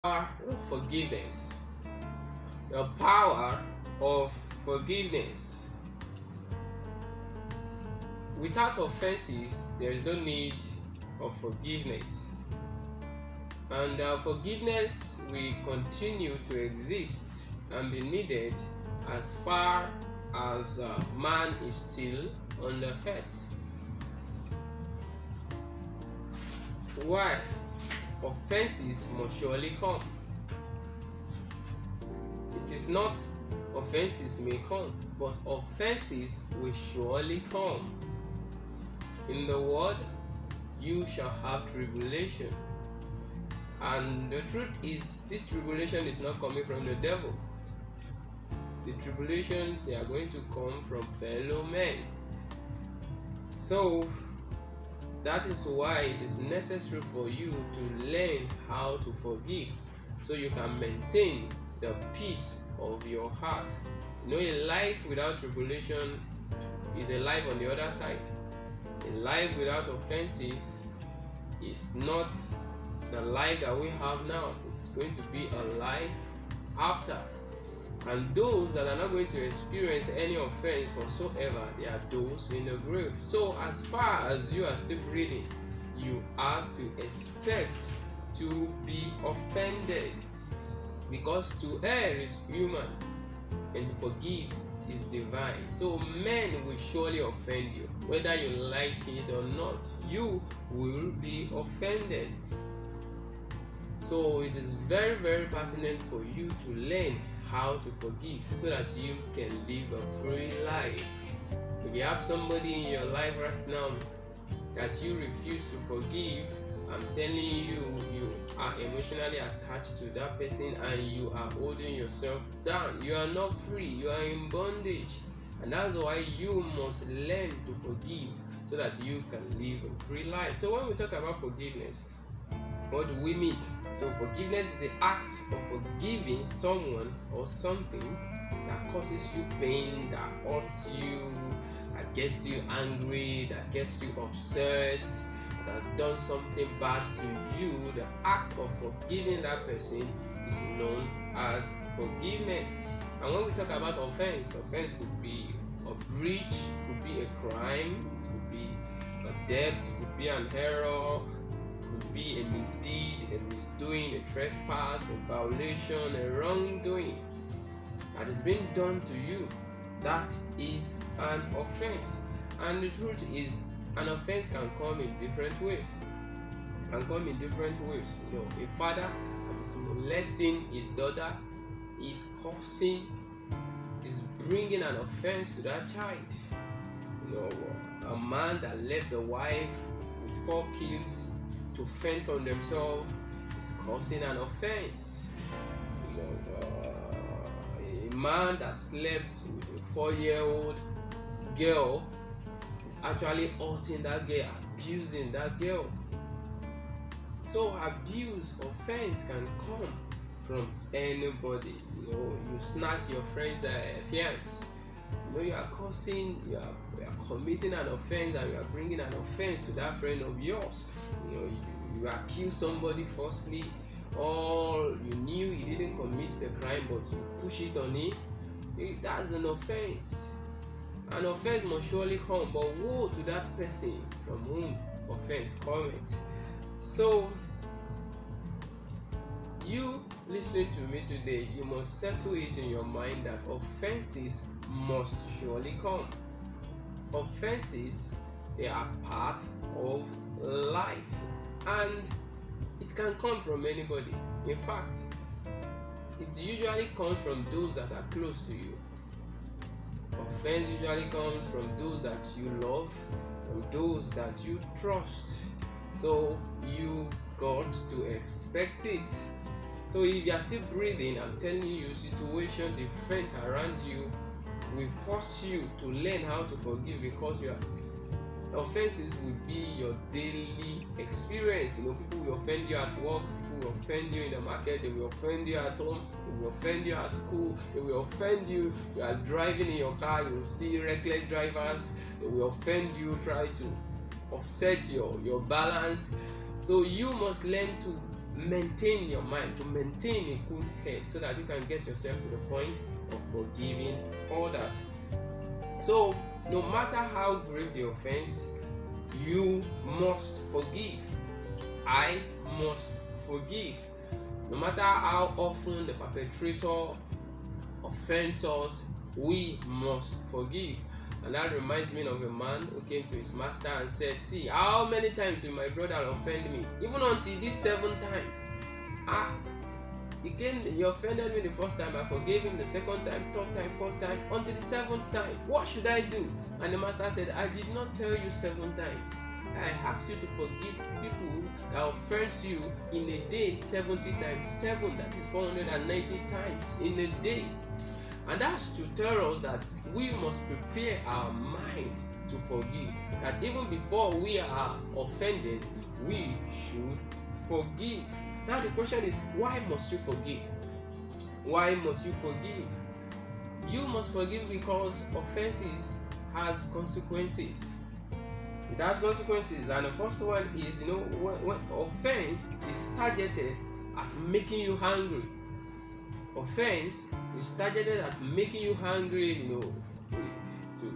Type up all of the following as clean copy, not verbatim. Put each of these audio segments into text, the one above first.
Power of forgiveness. The power of forgiveness. Without offenses, there is no need of forgiveness. And forgiveness will continue to exist and be needed as far as man is still on the earth. Why? Offenses must surely come. It is not offenses may come, but offenses will surely come. In the world, you shall have tribulation. And the truth is, this tribulation is not coming from the devil. The tribulations, they are going to come from fellow men. So, that is why it is necessary for you to learn how to forgive so you can maintain the peace of your heart. You know, a life without tribulation is a life on the other side. A life without offenses is not the life that we have now. It's going to be a life after. And those that are not going to experience any offense whatsoever, they are those in the grave. So as far as you are still breathing, you have to expect to be offended, because to err is human and to forgive is divine. So men will surely offend you, whether you like it or not. You will be offended. So it is very, very pertinent for you to learn how to forgive so that you can live a free life. If you have somebody in your life right now that you refuse to forgive, I'm telling you, you are emotionally attached to that person and you are holding yourself down. You are not free, you are in bondage. And that's why you must learn to forgive so that you can live a free life. So when we talk about forgiveness, what do we mean? So forgiveness is the act of forgiving someone or something that causes you pain, that hurts you, that gets you angry, that gets you upset, that has done something bad to you. The act of forgiving that person is known as forgiveness. And when we talk about offense could be a breach, could be a crime, could be a debt, could be an error, could be a misdeed, a misdoing, a trespass, a violation, a wrongdoing that is being done to you. That is an offense. And the truth is, an offense can come in different ways. You know, a father that is molesting his daughter is bringing an offense to that child. You know, a man that left the wife with 4 kids to fend for themselves is causing an offense. You know, a man that slept with a 4-year-old girl is actually hurting that girl, abusing that girl. So abuse, offense can come from anybody. You know, you snatch your friend's fiance. You know, you are committing an offense, and you are bringing an offense to that friend of yours. You know, you accuse somebody falsely, or you knew he didn't commit the crime but you push it on him. That's an offense. An offense must surely come, but woe to that person from whom offense comes. So you listening to me today, you must settle it in your mind that offenses must surely come. Offenses, they are part of life, and it can come from anybody. In fact, it usually comes from those that are close to you. Offense usually comes from those that you love, from those that you trust. So you got to expect it. So if you are still breathing, I'm telling you, situations, events around you will force you to learn how to forgive, because offenses will be your daily experience. You know, people will offend you at work, people will offend you in the market, they will offend you at home, they will offend you at school, they will offend you. You are driving in your car, you will see reckless drivers, they will offend you, try to offset your balance. So you must learn to maintain your mind, to maintain a cool head, so that you can get yourself to the point of forgiving others. So no matter how grave the offense, you must forgive. I must forgive. No matter how often the perpetrator offends us, we must forgive. And that reminds me of a man who came to his master and said, "See, how many times will my brother offend me? Even until these 7 times. He offended me the first time, I forgave him the second time, third time, fourth time, until the 7th time. What should I do?" And the master said, "I did not tell you 7 times. I asked you to forgive people that offend you in a day 70 times 7, that is 490 times in a day." And that's to tell us that we must prepare our mind to forgive. That even before we are offended, we should forgive. Now the question is, why must you forgive? Why must you forgive? You must forgive because offenses has consequences. It has consequences, and the first one is, when offense is targeted at making you hungry. Offense is targeted at making you hungry, to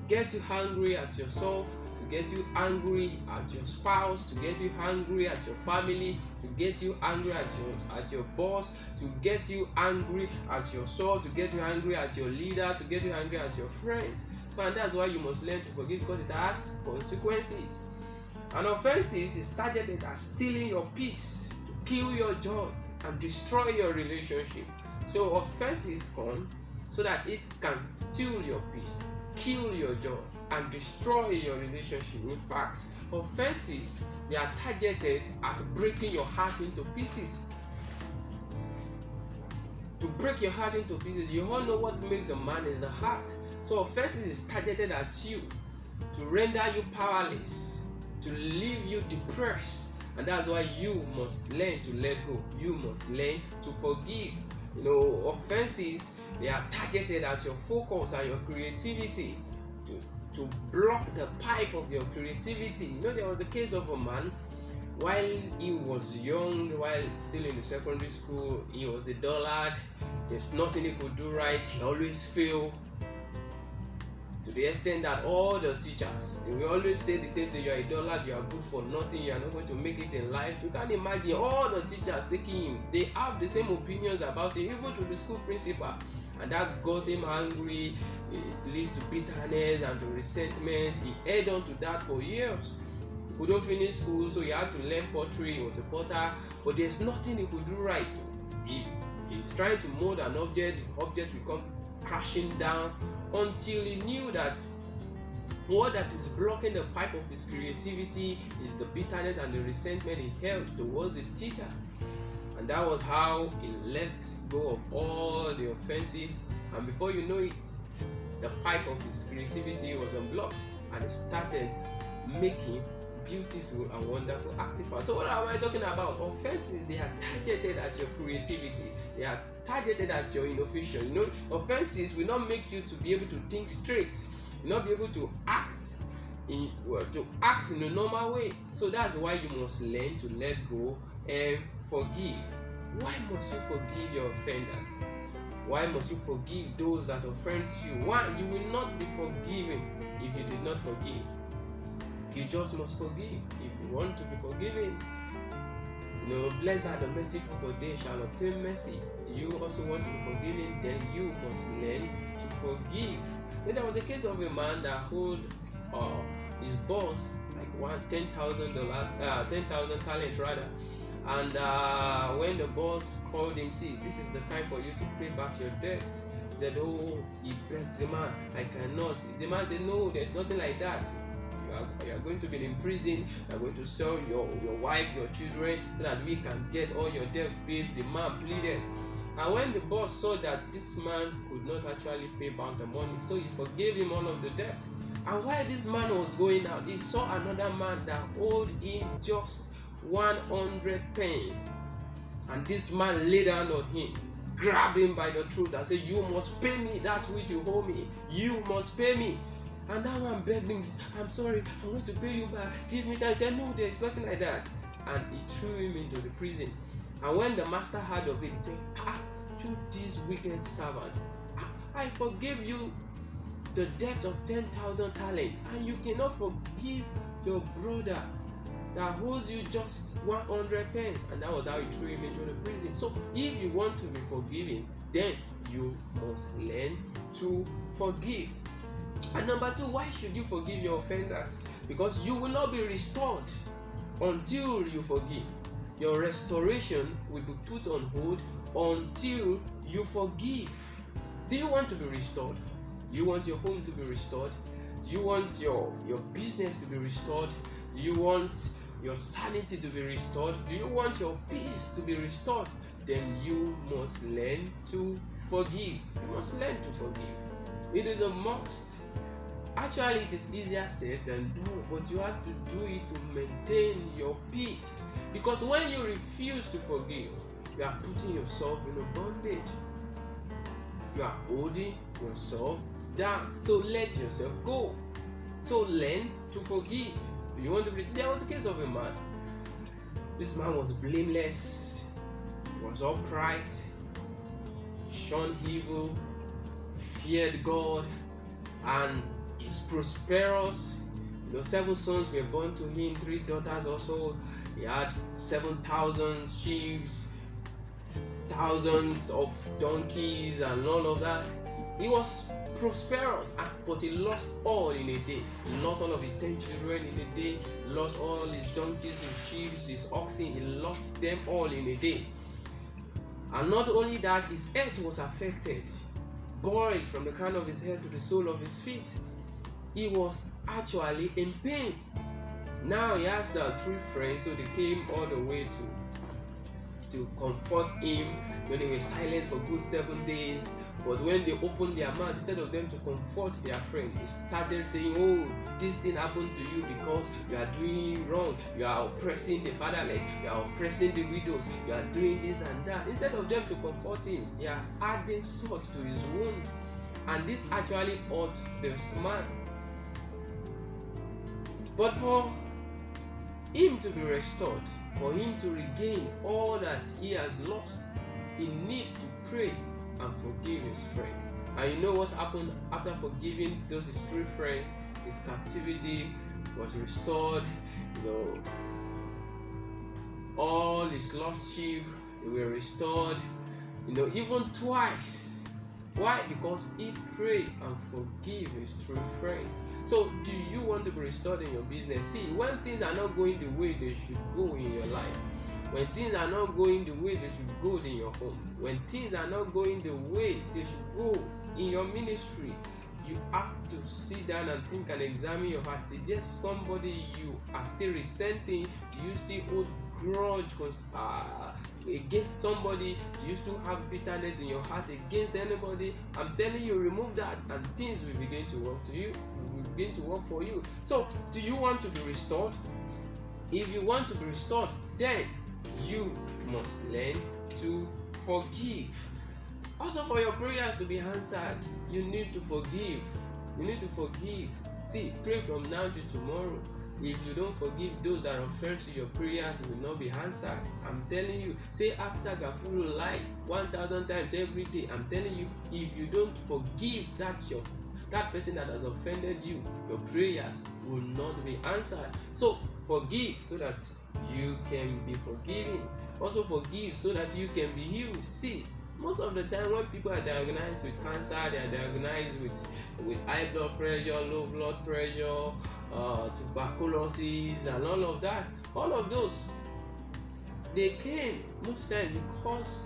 get you angry at yourself, to get you angry at your spouse, to get you angry at your family, to get you angry at your boss, to get you angry at yourself, to get you angry at your leader, to get you angry at your friends. So, and that's why you must learn to forgive, because it has consequences. And offenses is targeted at stealing your peace, to kill your joy, and destroy your relationship. So offenses come so that it can steal your peace, kill your joy, and destroy your relationship. In fact, offenses, they are targeted at breaking your heart into pieces. To break your heart into pieces, you all know what makes a man is the heart. So offenses is targeted at you to render you powerless, to leave you depressed. And that's why you must learn to let go. You must learn to forgive. Offenses, they are targeted at your focus and your creativity, to block the pipe of your creativity. There was the case of a man, while he was young, while still in the secondary school, he was a dullard. There's nothing he could do right. He always failed. To the extent that all the teachers, they will always say the same thing: "You are a dullard, you are good for nothing, you are not going to make it in life." You can imagine all the teachers taking him. They have the same opinions about him, even to the school principal. And that got him angry. It leads to bitterness and to resentment. He held on to that for years. He couldn't finish school, so he had to learn pottery. He was a potter, but there's nothing he could do right. He's trying to mold an object. The object will come crashing down, until he knew that what that is blocking the pipe of his creativity is the bitterness and the resentment he held towards his teacher. And that was how he let go of all the offenses, and before you know it, the pipe of his creativity was unblocked, and he started making beautiful and wonderful artifacts. So what am I talking about? Offenses, they are targeted at your creativity. They are targeted at your innovation. Offenses will not make you to be able to think straight. You'll not be able to act in a normal way. So that's why you must learn to let go and forgive. Why must you forgive your offenders? Why must you forgive those that offend you? One, you will not be forgiven if you did not forgive. You just must forgive if you want to be forgiven. Blessed are the merciful, for they shall obtain mercy. You also want to be forgiven, then you must learn to forgive. Then there was the case of a man that owed his boss like $10,000, 10,000 talents rather. And when the boss called him, "See, this is the time for you to pay back your debt," he said, he begged the man, "I cannot." The man said, "No, there's nothing like that. You are going to be in prison. You are going to sell your wife, your children, so that we can get all your debt paid." The man pleaded. And when the boss saw that this man could not actually pay back the money, so he forgave him all of the debt. And while this man was going out, he saw another man that owed him just 100 pence. And this man laid hand on him, grabbed him by the throat, and said, "You must pay me that which you owe me. You must pay me." And that one begged him, "I'm sorry, I'm going to pay you back. Give me that." He said, "No, there's nothing like that. and he threw him into the prison. And when the master heard of it, he said, you this wicked servant, I forgave you the debt of 10,000 talents, and you cannot forgive your brother that owes you just 100 pence. And that was how he threw him into the prison. So if you want to be forgiven, then you must learn to forgive. And number two, why should you forgive your offenders? Because you will not be restored until you forgive. Your restoration will be put on hold until you forgive. Do you want to be restored? Do you want your home to be restored? Do you want your business to be restored? Do you want your sanity to be restored? Do you want your peace to be restored? Then you must learn to forgive. You must learn to forgive. It is a must. Actually, it is easier said than done, but you have to do it to maintain your peace. Because when you refuse to forgive, you are putting yourself in a bondage. You are holding yourself down. So let yourself go. So learn to forgive. Do you want to be? There was a case of a man. This man was blameless, was upright, shunned evil, feared God, and is prosperous. 7 sons were born to him, 3 daughters also. He had 7,000 sheep, thousands of donkeys, and all of that. He was prosperous, but he lost all in a day. He lost all of his 10 children in a day. He lost all his donkeys, his sheep, his oxen. He lost them all in a day. And not only that, his health was affected, boiled from the crown of his head to the sole of his feet. He was actually in pain. Now he has 3 friends, so they came all the way to comfort him. They were silent for good 7 days. But when they opened their mouth, instead of them to comfort their friend, they started saying, "Oh, this thing happened to you because you are doing wrong. You are oppressing the fatherless. You are oppressing the widows. You are doing this and that." Instead of them to comfort him, they are adding salt to his wound. And this actually hurt this man. But for him to be restored, for him to regain all that he has lost, he needs to pray and forgive his friend. And you know what happened after forgiving those his 3 friends? His captivity was restored. All his lost sheep, they were restored. Even twice. Why? Because he prayed and forgave his 3 friends. So, do you want to be restored in your business? See, when things are not going the way they should go in your life, when things are not going the way they should go in your home, when things are not going the way they should go in your ministry, you have to sit down and think and examine your heart. Is there somebody you are still resenting? Do you still hold grudge against somebody? Do you still have bitterness in your heart against anybody? I'm telling you, remove that and things will begin to work for you. So, do you want to be restored? If you want to be restored, then you must learn to forgive. Also, for your prayers to be answered, you need to forgive. You need to forgive. See, pray from now to tomorrow. If you don't forgive those that offend to your prayers, it will not be answered. I'm telling you, say after Gafuru lie 1,000 times every day. I'm telling you, if you don't forgive that person that has offended you, your prayers will not be answered. So forgive so that you can be forgiven. Also forgive so that you can be healed. See, most of the time when people are diagnosed with cancer, they are diagnosed with high blood pressure, low blood pressure, tuberculosis, and all of that. All of those, they came most times because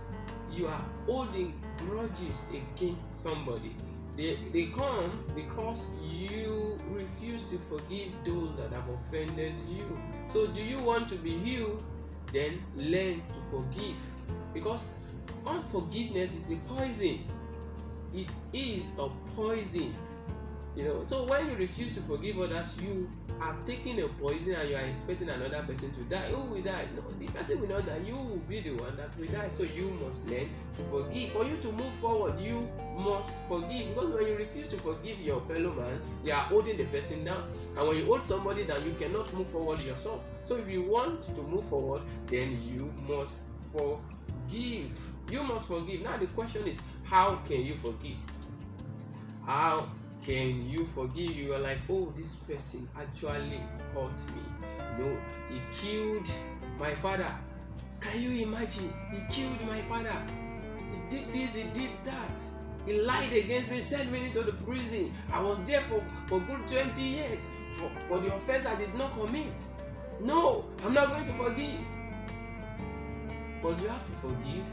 you are holding grudges against somebody. They come because you refuse to forgive those that have offended you. So do you want to be healed? Then learn to forgive. Because unforgiveness is a poison. It is a poison. So when you refuse to forgive others, you are taking a poison and you are expecting another person to die. Who will die? No, the person will not die. You will be the one that will die. So you must learn to forgive. For you to move forward, you must forgive. Because when you refuse to forgive your fellow man, you are holding the person down. And when you hold somebody down, you cannot move forward yourself. So if you want to move forward, then you must forgive. You must forgive. Now the question is, how can you forgive? How can you forgive? You are like, oh, this person actually hurt me. No, he killed my father. Can you imagine? He killed my father. He did this, he did that. He lied against me, sent me into the prison. I was there for good 20 years for the offense I did not commit. No, I'm not going to forgive. But you have to forgive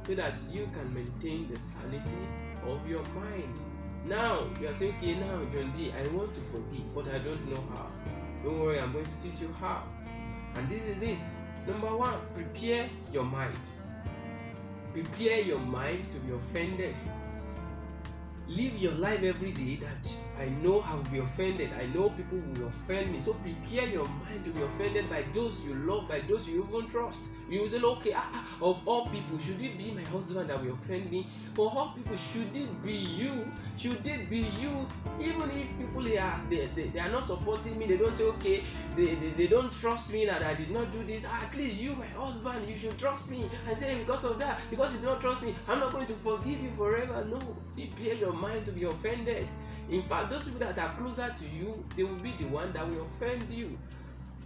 so that you can maintain the sanity of your mind. Now, you are saying, okay, now, John D, I want to forgive, but I don't know how. Don't worry, I'm going to teach you how. And this is it. Number one, prepare your mind. Prepare your mind to be offended. Live your life every day that I know I will be offended. I know people will offend me. So prepare your mind to be offended by those you love, by those you even trust. You will say, okay, of all people, should it be my husband that will offend me? For all people, should it be you? Should it be you? Even if people they are not supporting me, they don't say, okay, they don't trust me that I did not do this. At least you, my husband, you should trust me. And say, because of that, because you do not trust me, I'm not going to forgive you forever. No, prepare your mind to be offended. In fact, those people that are closer to you, they will be the one that will offend you.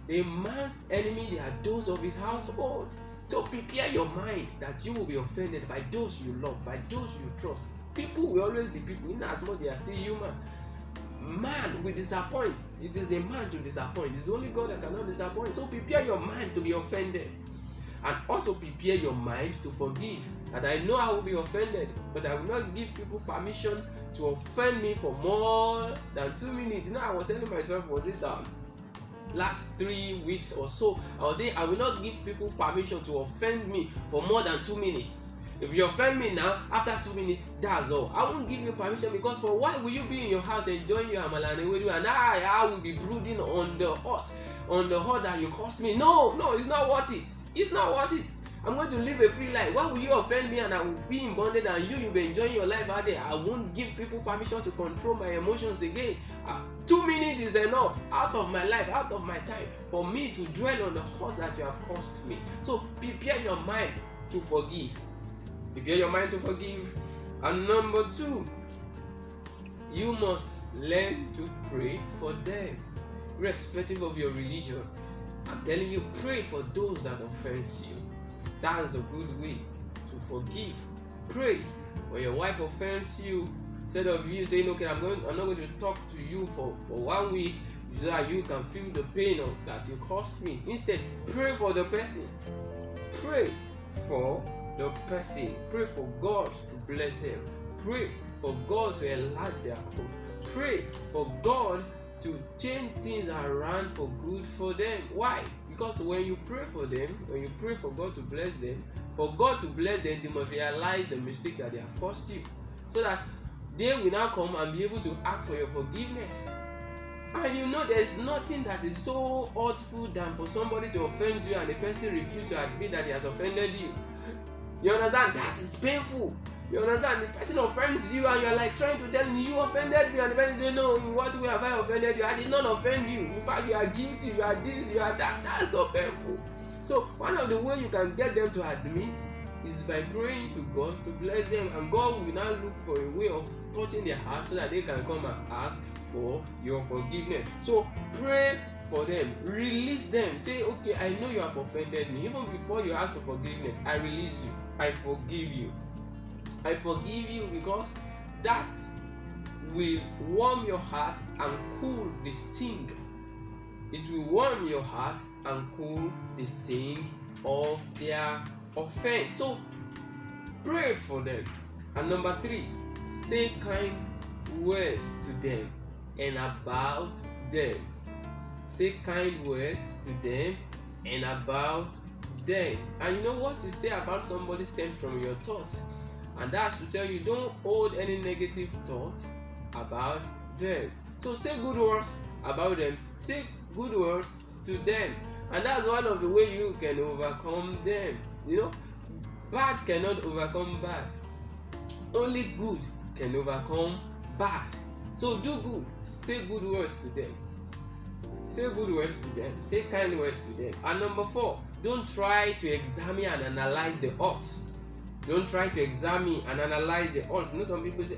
A man's enemy, they are those of his household. So prepare your mind that you will be offended by those you love, by those you trust. People will always be people, in as much as they are still human. Man will disappoint. It is a man to disappoint. It's only God that cannot disappoint. So prepare your mind to be offended. And also prepare your mind to forgive. And I know I will be offended, but I will not give people permission to offend me for more than 2 minutes. I was telling myself for this last 3 weeks or so, I was saying I will not give people permission to offend me for more than 2 minutes. If you offend me now, after 2 minutes, that's all. I won't give you permission, because for why will you be in your house enjoying your amala and ewedu, and I will be brooding on the hurt that you caused me? No, it's not worth it. It's not worth it. I'm going to live a free life. Why will you offend me and I will be in bondage, and you'll be enjoying your life out there? I won't give people permission to control my emotions again. 2 minutes is enough out of my life, out of my time, for me to dwell on the hurt that you have caused me. So prepare your mind to forgive. Prepare your mind to forgive. And number 2, you must learn to pray for them, irrespective of your religion. I'm telling you, pray for those that offend you. That's the good way to forgive. Pray. When your wife offends you, instead of you saying, okay, I'm not going to talk to you for 1 week so that you can feel the pain that you caused me. Instead, pray for the person. Pray for the person. Pray for God to bless them. Pray for God to enlarge their cause. Pray for God to change things around for good for them. Why? Because when you pray for them, when you pray for God to bless them, for God to bless them, they must realize the mistake that they have caused you, so that they will now come and be able to ask for your forgiveness. And there's nothing that is so hurtful than for somebody to offend you and the person refuse to admit that he has offended you. You understand? That is painful. You understand? The person offends you and you're like trying to tell him, you offended me, and the person says, no, in what way have I offended you? I did not offend you. In fact, you are guilty, you are this, you are that. That's so painful. So one of the ways you can get them to admit is by praying to God to bless them, and God will now look for a way of touching their heart so that they can come and ask for your forgiveness. So pray for them, release them. Say, okay, I know you have offended me. Even before you ask for forgiveness, I release you. I forgive you. I forgive you, because that will warm your heart and cool the sting. It will warm your heart and cool the sting of their offense. So pray for them. And number 3, say kind words to them and about them. Say kind words to them and about them. And what you say about somebody stems from your thoughts. And that's to tell you, don't hold any negative thought about them. So say good words about them, say good words to them, and that's one of the way you can overcome them. Bad cannot overcome bad. Only good can overcome bad. So do good, say good words to them. Say good words to them, say kind words to them. And number 4, don't try to examine and analyze the odds. Don't try to examine and analyze the odds. Some people say,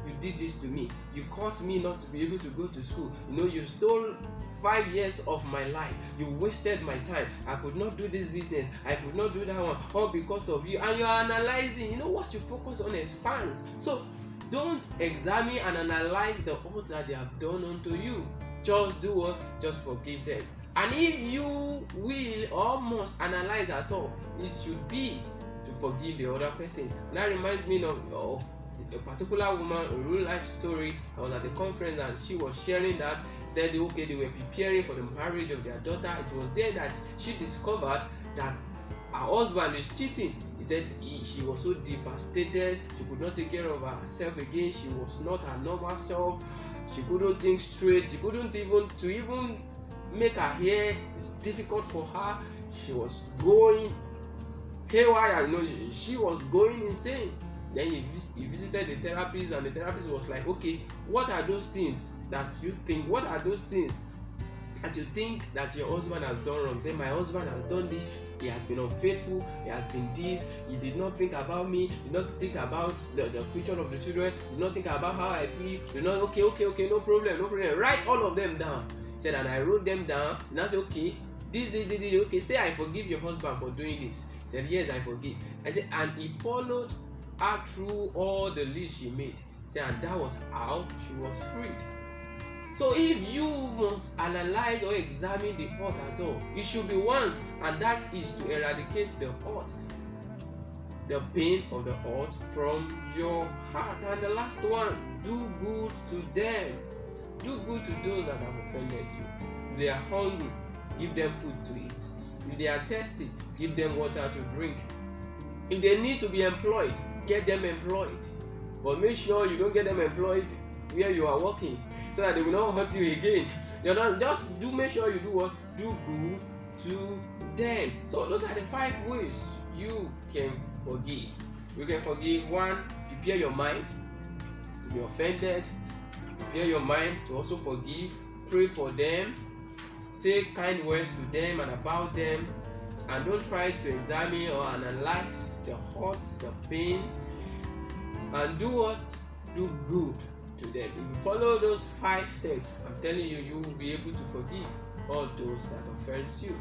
you did this to me. You caused me not to be able to go to school. You stole 5 years of my life. You wasted my time. I could not do this business. I could not do that one. All because of you. And you are analyzing. What you focus on expands. So don't examine and analyze the odds that they have done unto you. Just do what? Just forgive them. And if you will or must analyze at all, it should be to forgive the other person. And that reminds me of a particular woman, a real life story. I was at a conference and she was sharing that, said they were preparing for the marriage of their daughter. It was there that she discovered that her husband is cheating. He said she was so devastated, she could not take care of herself again. She was not her normal self. She couldn't think straight. She couldn't even make her hair. It's difficult for her. She was going haywire. She was going insane. Then he visited the therapist, and the therapist was like, okay, what are those things that you think? What are those things that you think that your husband has done wrong? He said, my husband has done this. He has been unfaithful. He has been this. He did not think about me. He did not think about the future of the children. He did not think about how I feel. He did not, okay, no problem. Write all of them down. He said, and I wrote them down. And I said, okay, this, okay, say I forgive your husband for doing this. He said, yes, I forgive. I said, and he followed her through all the list she made. He said, and that was how she was freed. So if you must analyze or examine the hurt at all, it should be once, and that is to eradicate the hurt, the pain of the hurt from your heart. And the last one, do good to them. Do good to those that have offended you. If they are hungry, give them food to eat. If they are thirsty, give them water to drink. If they need to be employed, get them employed. But make sure you don't get them employed where you are working, so that they will not hurt you again. Make sure you do what? Do good to them. So those are the 5 ways you can forgive. You can forgive. 1, prepare your mind to be offended. Prepare your mind to also forgive. Pray for them. Say kind words to them and about them. And don't try to examine or analyze the hurt, the pain. And do what? Do good to them. If you follow those 5 steps, I'm telling you, you will be able to forgive all those that offend you.